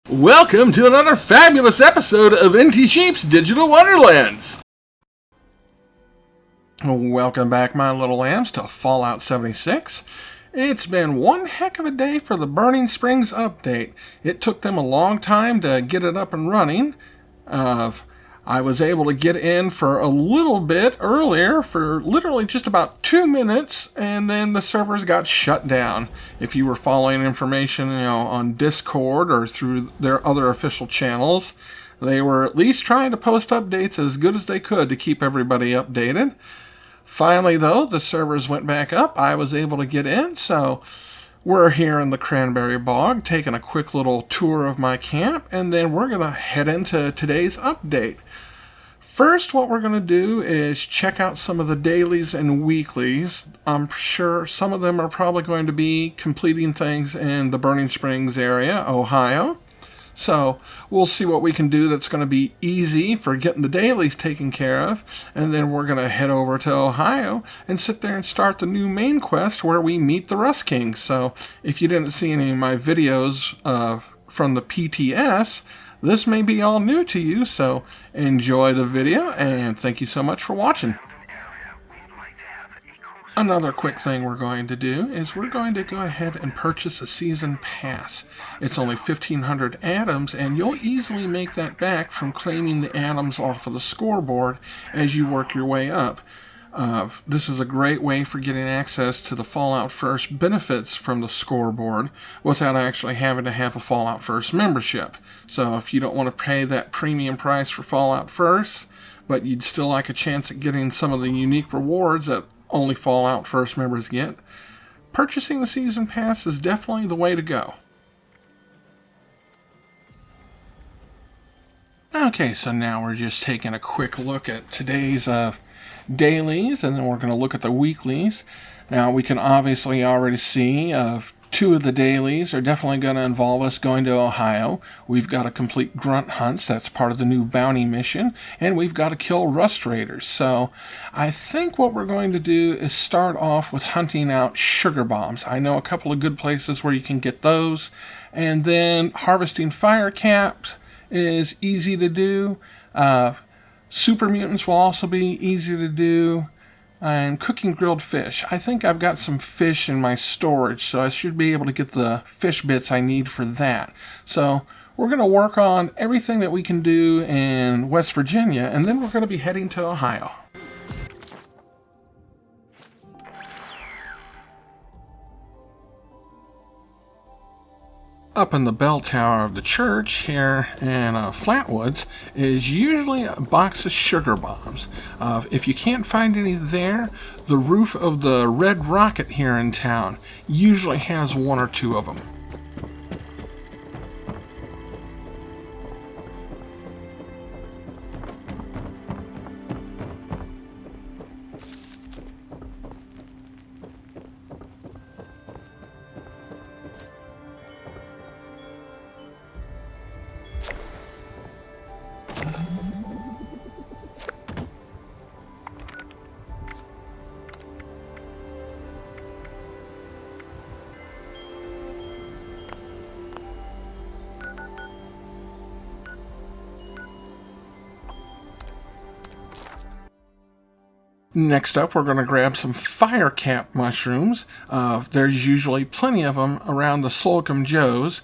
Welcome to another fabulous episode of NT Sheep's Digital Wonderlands. Welcome back, my little lambs, to Fallout 76. It's been one heck of a day for the Burning Springs update. It took them a long time to get it up and running. I was able to get in for a little bit earlier, for literally just about 2 minutes, and then the servers got shut down. If you were following information, on Discord or through their other official channels, they were at least trying to post updates as good as they could to keep everybody updated. Finally, though, the servers went back up. I was able to get in, so we're here in the Cranberry Bog, taking a quick little tour of my camp, and then we're going to head into today's update. First, what we're going to do is check out some of the dailies and weeklies. I'm sure some of them are probably going to be completing things in the Burning Springs area, Ohio. So we'll see what we can do that's going to be easy for getting the dailies taken care of. And then we're going to head over to Ohio and sit there and start the new main quest where we meet the Rust King. So if you didn't see any of my videos from the PTS, this may be all new to you, so enjoy the video, and thank you so much for watching. Another quick thing we're going to do is we're going to go ahead and purchase a season pass. It's only 1,500 atoms, and you'll easily make that back from claiming the atoms off of the scoreboard as you work your way up. This is a great way for getting access to the Fallout First benefits from the scoreboard without actually having to have a Fallout First membership. So if you don't want to pay that premium price for Fallout First, but you'd still like a chance at getting some of the unique rewards that only Fallout First members get, purchasing the Season Pass is definitely the way to go. Okay, so now we're just taking a quick look at today's dailies, and then we're going to look at the weeklies. Now, we can obviously already see two of the dailies are definitely going to involve us going to Ohio. We've got to complete grunt hunts. That's part of the new bounty mission. And we've got to kill rust raiders. So I think what we're going to do is start off with hunting out sugar bombs. I know a couple of good places where you can get those. And then harvesting firecaps is easy to do. Super mutants will also be easy to do. And cooking grilled fish. I think I've got some fish in my storage, so I should be able to get the fish bits I need for that. So we're going to work on everything that we can do in West Virginia, and then we're going to be heading to Ohio. Up in the bell tower of the church here in Flatwoods is usually a box of sugar bombs. If you can't find any there, the roof of the Red Rocket here in town usually has one or two of them. Next up, we're going to grab some Firecap mushrooms. There's usually plenty of them around the Slocum Joes.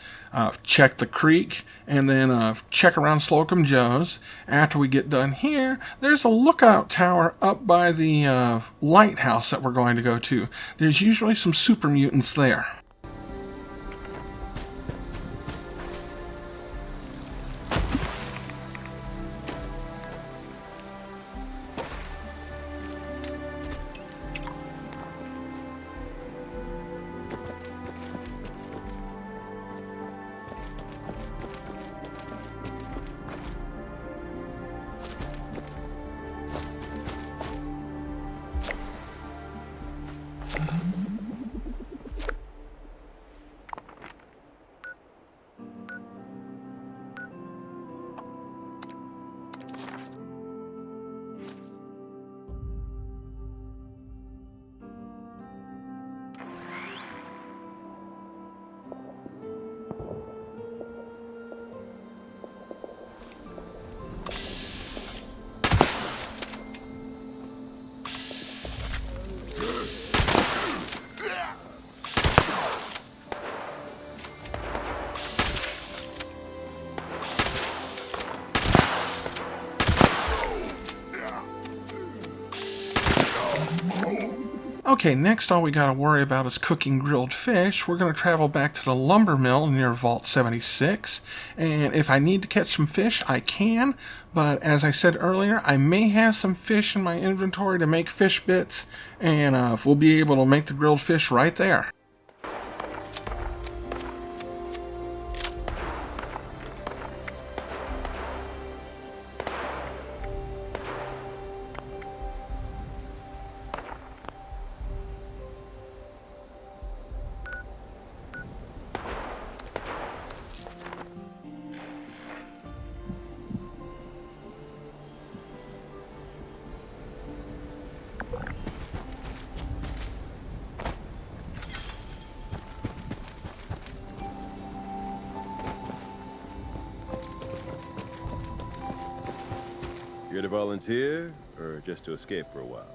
Check the creek, and then check around Slocum Joes. After we get done here, there's a lookout tower up by the lighthouse that we're going to go to. There's usually some super mutants there. Okay, next all we got to worry about is cooking grilled fish. We're going to travel back to the lumber mill near Vault 76, and if I need to catch some fish, I can, but as I said earlier, I may have some fish in my inventory to make fish bits, and we'll be able to make the grilled fish right there. Here to volunteer, or just to escape for a while?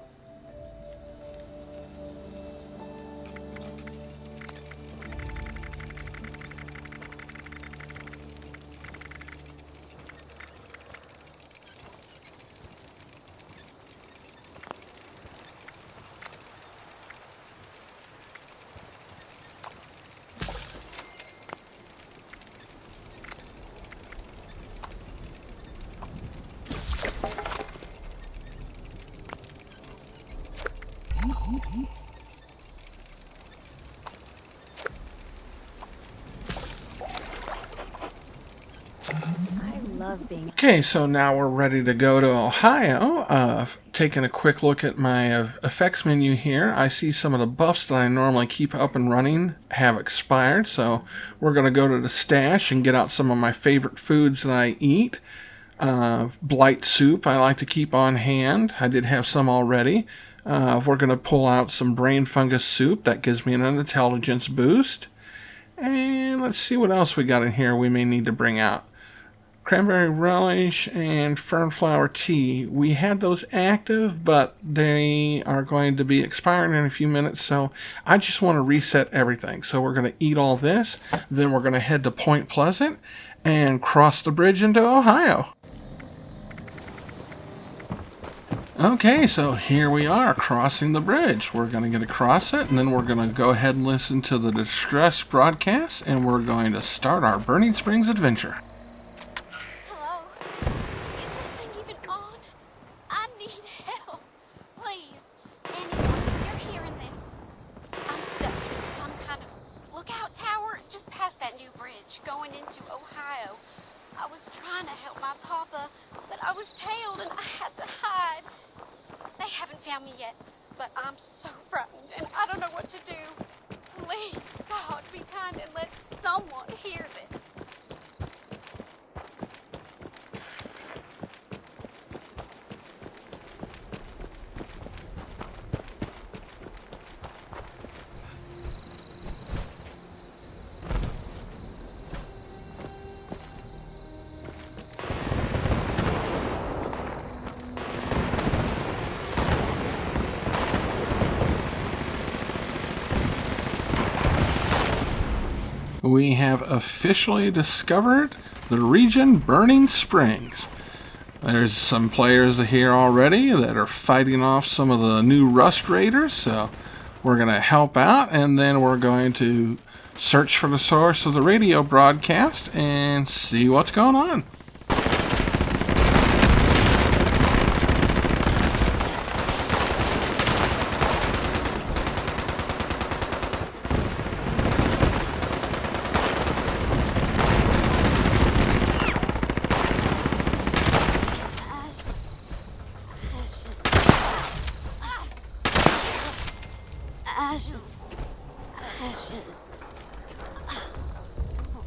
Okay, so now we're ready to go to Ohio. Taking a quick look at my effects menu here, I see some of the buffs that I normally keep up and running have expired, so we're going to go to the stash and get out some of my favorite foods that I eat. Blight soup I like to keep on hand. I did have some already. We're going to pull out some brain fungus soup. That gives me an intelligence boost. And let's see what else we got in here we may need to bring out. Cranberry relish and fernflower tea. We had those active, but they are going to be expiring in a few minutes, so I just want to reset everything. So we're going to eat all this, then we're going to head to Point Pleasant and cross the bridge into Ohio. Okay, so here we are crossing the bridge. We're going to get across it, and then we're going to go ahead and listen to the distress broadcast, and we're going to start our Burning Springs adventure. Hello? Is this thing even on? I need help. Please. Anyone, if you're hearing this, I'm stuck in some kind of lookout tower just past that new bridge going into Ohio. I was trying to help my papa, but I was tailed and I had to hide. They haven't found me yet, but I'm so frightened and I don't know what to do. Please, God, be kind and let someone hear this. We have officially discovered the region Burning Springs. There's some players here already that are fighting off some of the new Rust Raiders, so we're going to help out, and then we're going to search for the source of the radio broadcast and see what's going on. Ashes.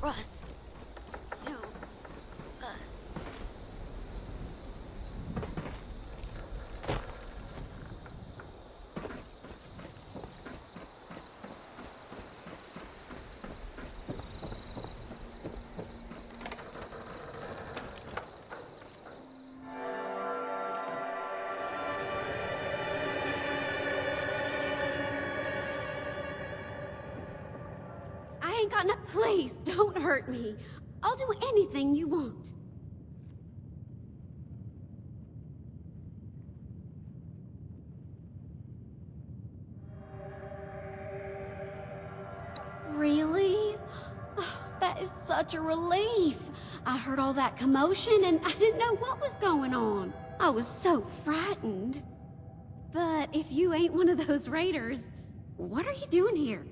Rust. To us. I ain't got no. Please, don't hurt me. I'll do anything you want. such a relief. I heard all that commotion and I didn't know what was going on. I was so frightened. But if you ain't one of those raiders, what are you doing here?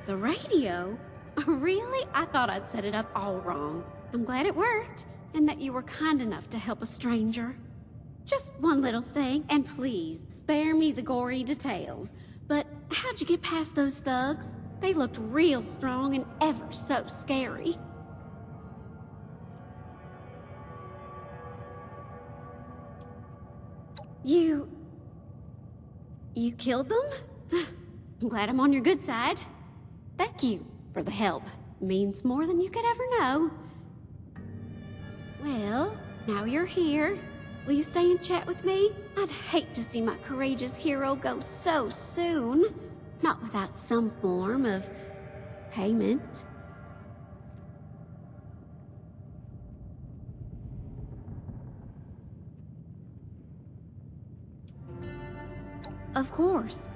The radio? Really? I thought I'd set it up all wrong. I'm glad it worked, and that you were kind enough to help a stranger. Just one little thing, and please, spare me the gory details. But how'd you get past those thugs? They looked real strong and ever so scary. You killed them? I'm glad I'm on your good side. Thank you for the help. Means more than you could ever know. Well, now you're here. Will you stay and chat with me? I'd hate to see my courageous hero go so soon. Not without some form of payment. Of course.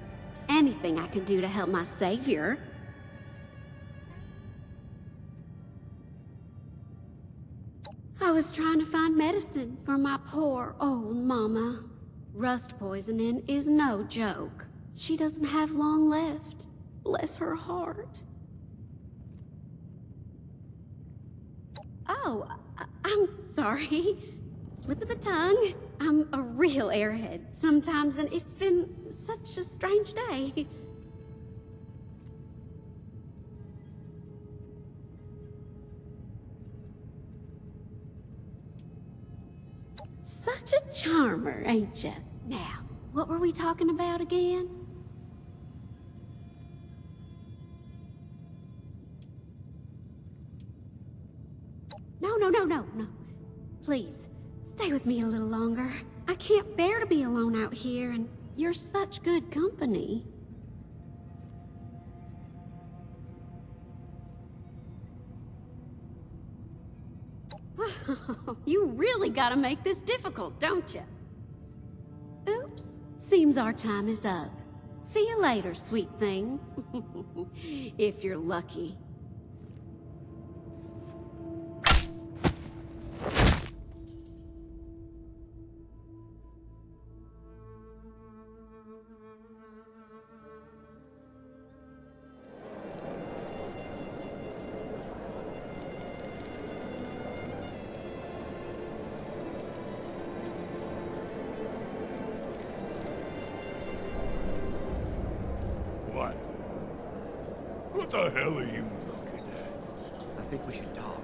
Anything I can do to help my savior. I was trying to find medicine for my poor old mama. Rust poisoning is no joke. She doesn't have long left. Bless her heart. Oh, I'm sorry. Slip of the tongue. I'm a real airhead sometimes, and it's been such a strange day. Such a charmer, ain't ya? Now, what were we talking about again? No. Please, stay with me a little longer. I can't bear to be alone out here, and you're such good company. You really gotta make this difficult, don't you? Oops, seems our time is up. See you later, sweet thing. If you're lucky. What the hell are you looking at? I think we should talk.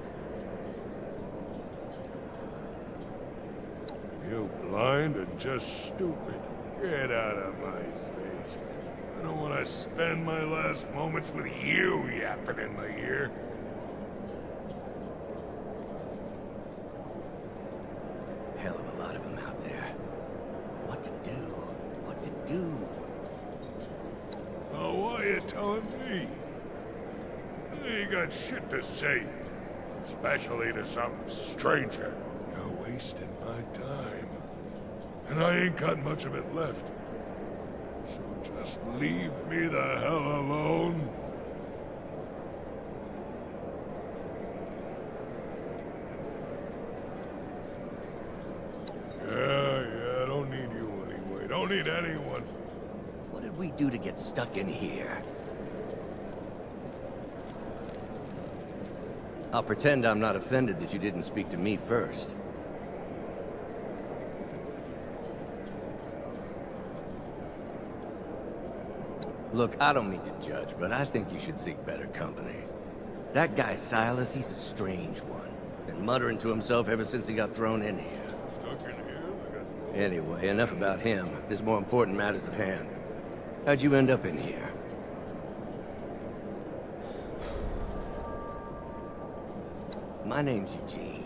You blind or just stupid? Get out of my face. I don't want to spend my last moments with you yapping in my ear. Hell of a lot of them out there. What to do? What to do? Oh, why are you telling me? I ain't got shit to say. Especially to some stranger. You're wasting my time. And I ain't got much of it left. So just leave me the hell alone. Yeah, don't need you anyway. Don't need anyone. What did we do to get stuck in here? I'll pretend I'm not offended that you didn't speak to me first. Look, I don't mean to judge, but I think you should seek better company. That guy Silas, he's a strange one. Been muttering to himself ever since he got thrown in here. Stuck in here? Anyway, enough about him. There's more important matters at hand. How'd you end up in here? My name's Eugene.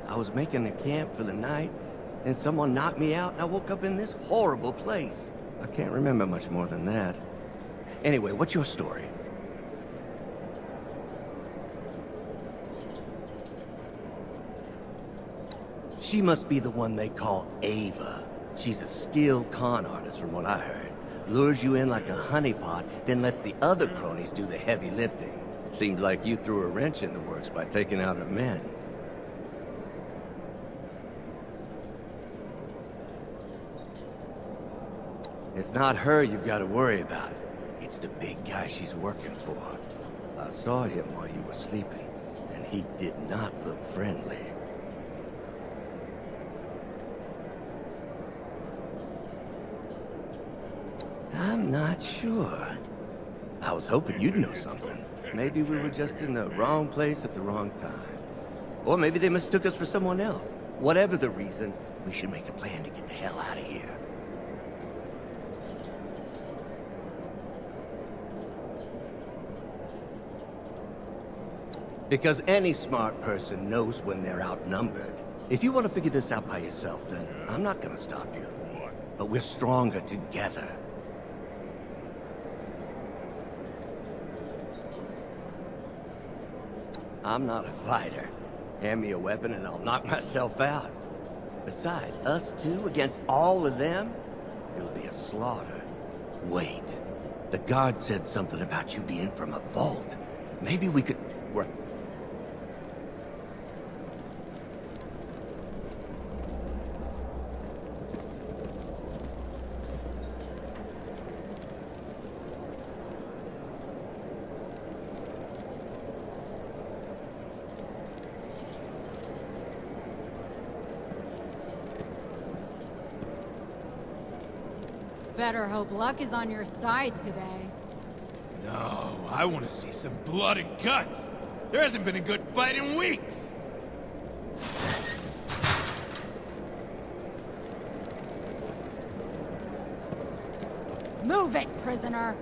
I was making a camp for the night, and someone knocked me out, and I woke up in this horrible place. I can't remember much more than that. Anyway, what's your story? She must be the one they call Ava. She's a skilled con artist from what I heard. Lures you in like a honeypot, then lets the other cronies do the heavy lifting. Seems like you threw a wrench in the works by taking out her men. It's not her you've got to worry about. It's the big guy she's working for. I saw him while you were sleeping, and he did not look friendly. I'm not sure. I was hoping you'd know something. Maybe we were just in the wrong place at the wrong time. Or maybe they mistook us for someone else. Whatever the reason, we should make a plan to get the hell out of here. Because any smart person knows when they're outnumbered. If you want to figure this out by yourself, then I'm not gonna stop you. But we're stronger together. I'm not a fighter. Hand me a weapon and I'll knock myself out. Besides, us two against all of them? It'll be a slaughter. Wait. The guard said something about you being from a vault. Maybe we could... Better hope luck is on your side today. No, I want to see some blood and guts. There hasn't been a good fight in weeks. Move it, prisoner!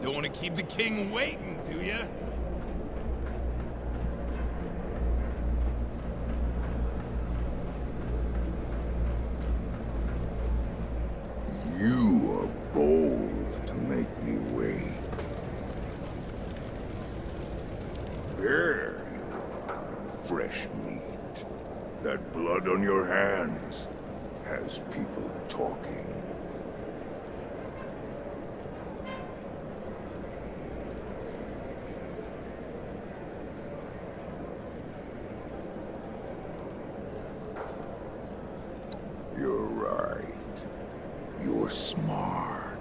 Don't want to keep the king waiting, do ya? You are bold to make me wait. There you are, fresh meat. That blood on your hands has people talking. You're right. You're smart.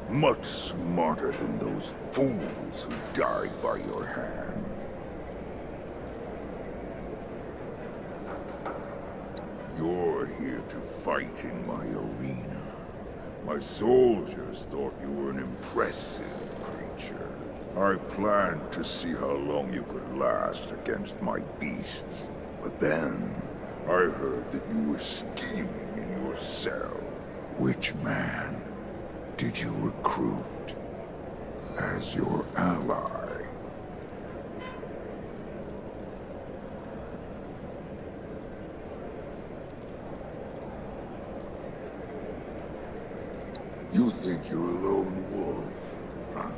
Much smarter than those fools who died by your hand. You're here to fight in my arena. My soldiers thought you were an impressive creature. I planned to see how long you could last against my beasts. But then, I heard that you were scheming in your cell. Which man did you recruit as your ally? You think you're a lone wolf? Huh?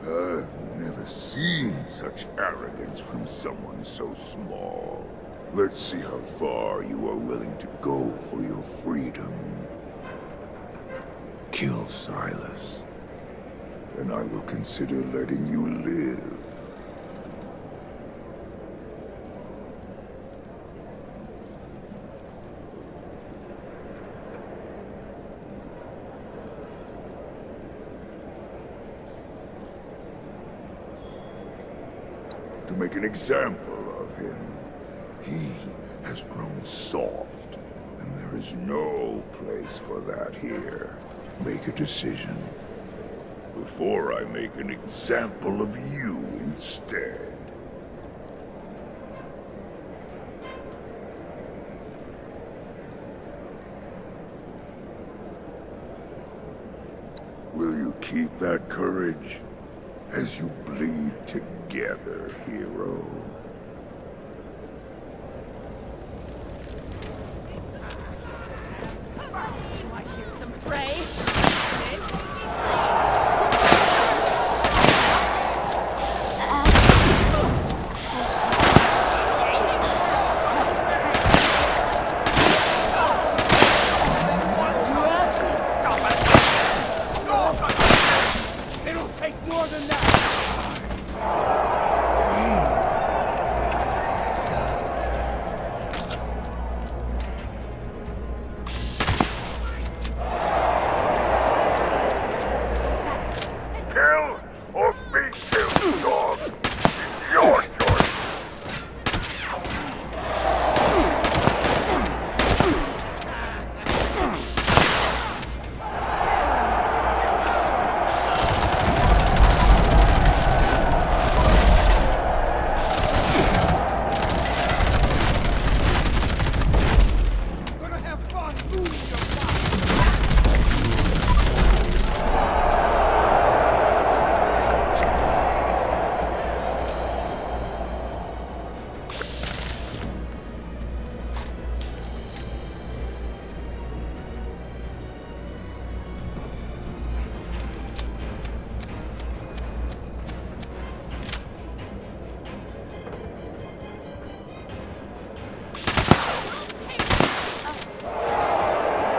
I've never seen such arrogance from someone so small. Let's see how far you are willing to go for your freedom. Kill Silas, and I will consider letting you live. To make an example of him, he has grown soft, and there is no place for that here. Make a decision before I make an example of you instead. Will you keep that courage as you bleed together, hero? Do I hear some prey? than that! Kill or be killed, dog. It's your choice. Gonna have fun losing your life!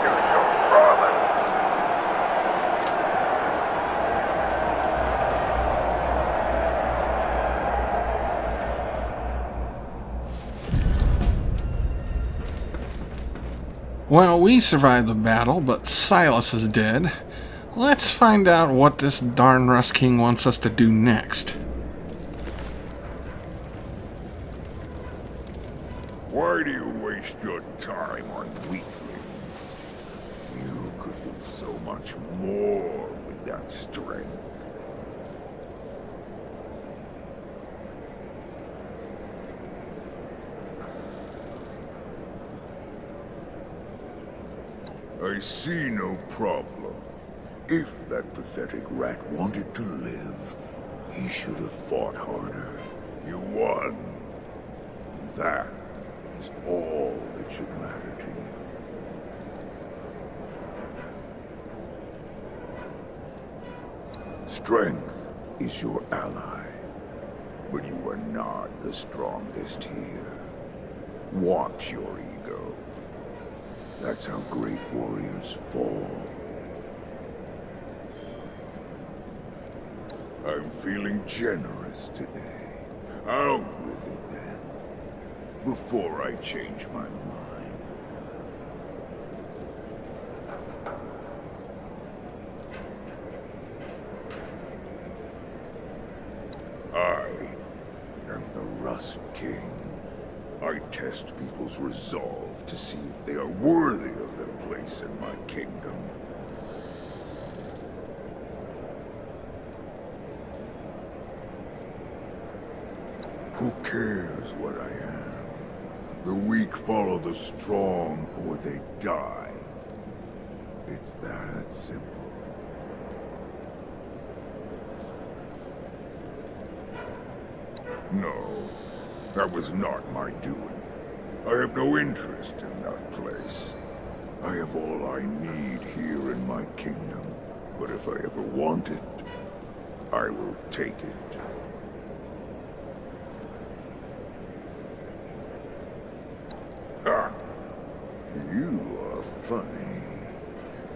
Use your promise. Well, we survived the battle, but Silas is dead. Let's find out what this darn Rust King wants us to do next. Why do you waste your time on weaklings? You could do so much more with that strength. I see no problem. If that pathetic rat wanted to live, he should have fought harder. You won. That is all that should matter to you. Strength is your ally, but you are not the strongest here. Watch your ego. That's how great warriors fall. I'm feeling generous today. Out with it then, before I change my mind. I am the Rust King. I test people's resolve to see if they are worthy of their place in my kingdom. Who cares what I am? The weak follow the strong, or they die. It's that simple. No, that was not my doing. I have no interest in that place. I have all I need here in my kingdom. But if I ever want it, I will take it. Ha! You are funny.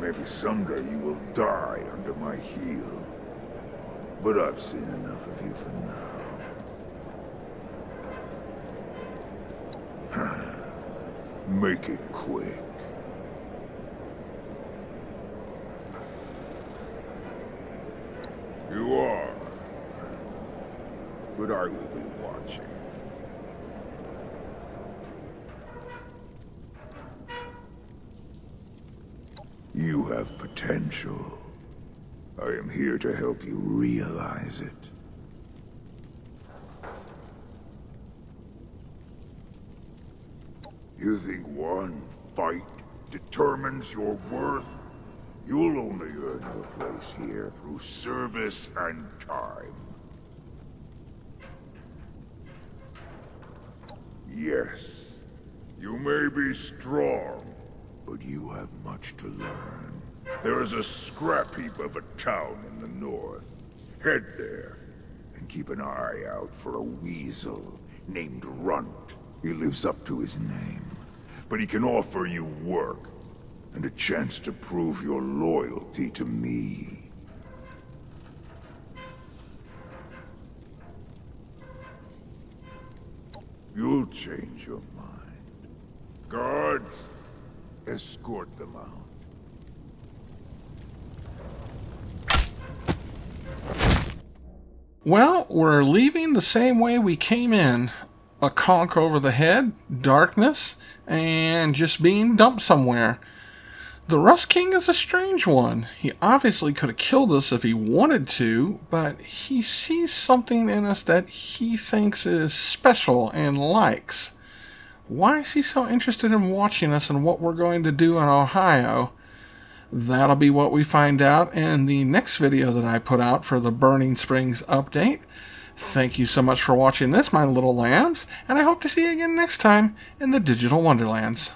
Maybe someday you will die under my heel. But I've seen enough of you for now. Make it quick. You are. But I will be watching. You have potential. I am here to help you realize it. You think one fight determines your worth? You'll only earn your place here through service and time. Yes, you may be strong, but you have much to learn. There is a scrap heap of a town in the north. Head there, and keep an eye out for a weasel named Runt. He lives up to his name, but he can offer you work, and a chance to prove your loyalty to me. change your mind. Guards, escort them out. Well, we're leaving the same way we came in. A conk over the head, darkness, and just being dumped somewhere. The Rust King is a strange one. He obviously could have killed us if he wanted to, but he sees something in us that he thinks is special and likes. Why is he so interested in watching us and what we're going to do in Ohio? That'll be what we find out in the next video that I put out for the Burning Springs update. Thank you so much for watching this, my little lambs, and I hope to see you again next time in the Digital Wonderlands.